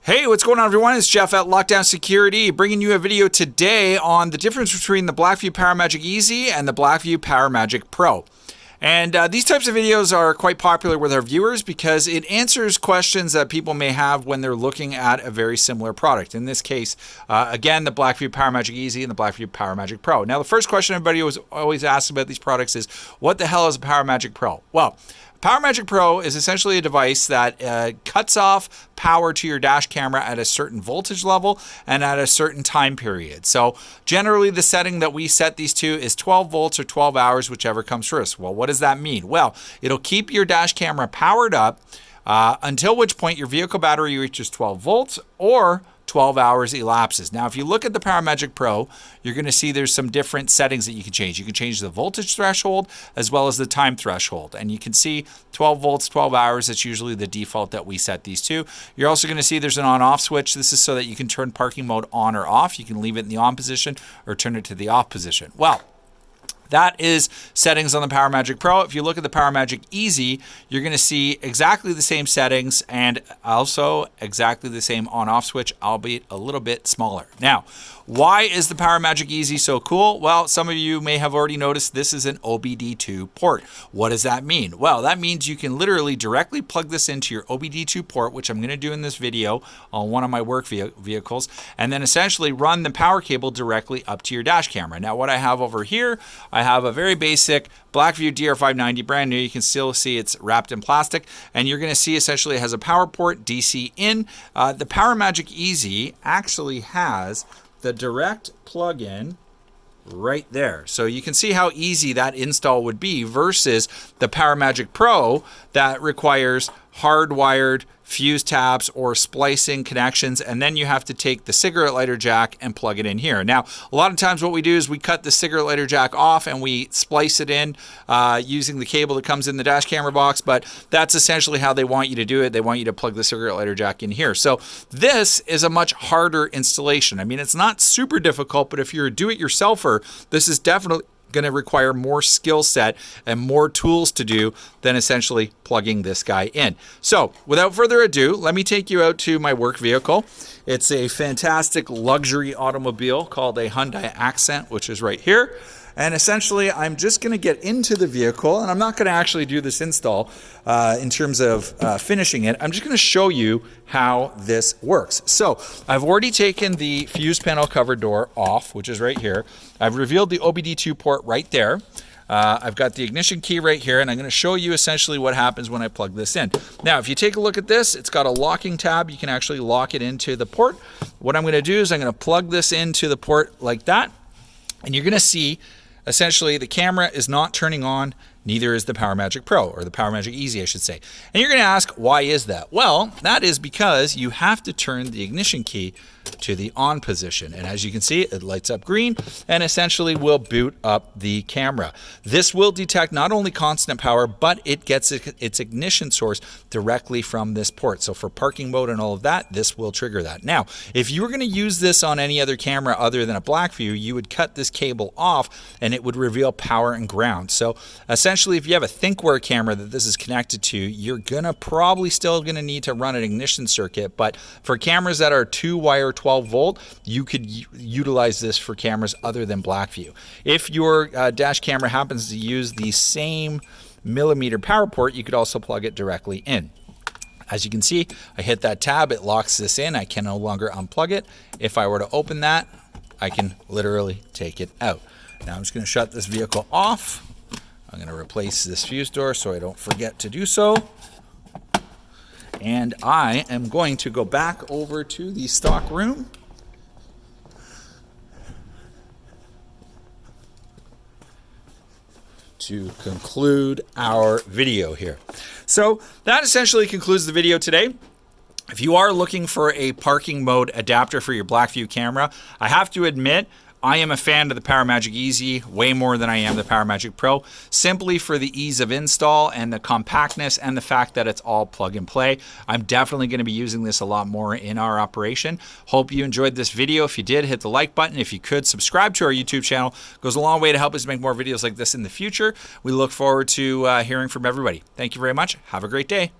Hey, what's going on, everyone? It's Jeff at Lockdown Security, bringing you a video today on the difference between the Blackvue PowerMagic Easy and the Blackvue PowerMagic Pro. And these types of videos are quite popular with our viewers because it answers questions that people may have when they're looking at a very similar product. In this case, again, the Blackvue PowerMagic Easy and the Blackvue PowerMagic Pro. Now, the first question everybody always asks about these products is, what the hell is a PowerMagic Pro? Well, PowerMagic Pro is essentially a device that cuts off power to your dash camera at a certain voltage level and at a certain time period. So generally the setting that we set these to is 12 volts or 12 hours, whichever comes first. Well, what does that mean? Well, it'll keep your dash camera powered up until which point your vehicle battery reaches 12 volts or 12 hours elapses. Now, if you look at the PowerMagic Pro, you're going to see there's some different settings that you can change. You can change the voltage threshold as well as the time threshold. And you can see 12 volts, 12 hours. That's usually the default that we set these to. You're also going to see there's an on-off switch. This is so that you can turn parking mode on or off. You can leave it in the on position or turn it to the off position. Well, that is settings on the PowerMagic Pro. If you look at the PowerMagic Easy, you're going to see exactly the same settings and also exactly the same on-off switch, albeit a little bit smaller. Now, why is the PowerMagic Easy so cool? Well, some of you may have already noticed this is an OBD2 port. What does that mean? Well, that means you can literally directly plug this into your OBD2 port, which I'm going to do in this video on one of my work vehicles, and then essentially run the power cable directly up to your dash camera. Now, what I have over here, I have a very basic Blackvue DR590, brand new. You can still see it's wrapped in plastic, and you're going to see essentially it has a power port, DC in. The PowerMagic Easy actually has the direct plug-in right there. So you can see how easy that install would be versus the PowerMagic Pro that requires hardwired fuse tabs or splicing connections, and then you have to take the cigarette lighter jack and plug it in here. Now, a lot of times what we do is we cut the cigarette lighter jack off and we splice it in using the cable that comes in the dash camera box, but that's essentially how they want you to do it. They want you to plug the cigarette lighter jack in here. So this is a much harder installation. I mean, it's not super difficult, but if you're a do-it-yourselfer, this is definitely going to require more skill set and more tools to do than essentially plugging this guy in. So without further ado, let me take you out to my work vehicle. It's a fantastic luxury automobile called a Hyundai Accent, which is right here. And essentially, I'm just going to get into the vehicle, and I'm not going to actually do this install in terms of finishing it. I'm just going to show you how this works. So I've already taken the fuse panel cover door off, which is right here. I've revealed the OBD2 port right there. I've got the ignition key right here, and I'm going to show you essentially what happens when I plug this in. Now, if you take a look at this, it's got a locking tab. You can actually lock it into the port. What I'm going to do is I'm going to plug this into the port like that, and you're going to see essentially the camera is not turning on, neither is the PowerMagic Pro, or the PowerMagic Easy, I should say. And you're going to ask, why is that? Well, that is because you have to turn the ignition key to the on position. And as you can see, it lights up green and essentially will boot up the camera. This will detect not only constant power, but it gets its ignition source directly from this port. So for parking mode and all of that, this will trigger that. Now, if you were going to use this on any other camera other than a Blackvue, you would cut this cable off and it would reveal power and ground. So essentially, if you have a ThinkWare camera that this is connected to, you're probably still going to need to run an ignition circuit. But for cameras that are 2-wire 12 volt, you could utilize this for cameras other than Blackvue. If your dash camera happens to use the same millimeter power port, you could also plug it directly in. As you can see, I hit that tab, it locks this in. I can no longer unplug it. If I were to open that, I can literally take it out. Now I'm just going to shut this vehicle off. I'm going to replace this fuse door so I don't forget to do so. And I am going to go back over to the stock room. To conclude our video here. So that essentially concludes the video today. If you are looking for a parking mode adapter for your Blackvue camera, I have to admit, I am a fan of the PowerMagic Easy way more than I am the PowerMagic Pro, simply for the ease of install and the compactness and the fact that it's all plug and play. I'm definitely going to be using this a lot more in our operation. Hope you enjoyed this video. If you did, hit the like button. If you could, subscribe to our YouTube channel. It goes a long way to help us make more videos like this in the future. We look forward to hearing from everybody. Thank you very much. Have a great day.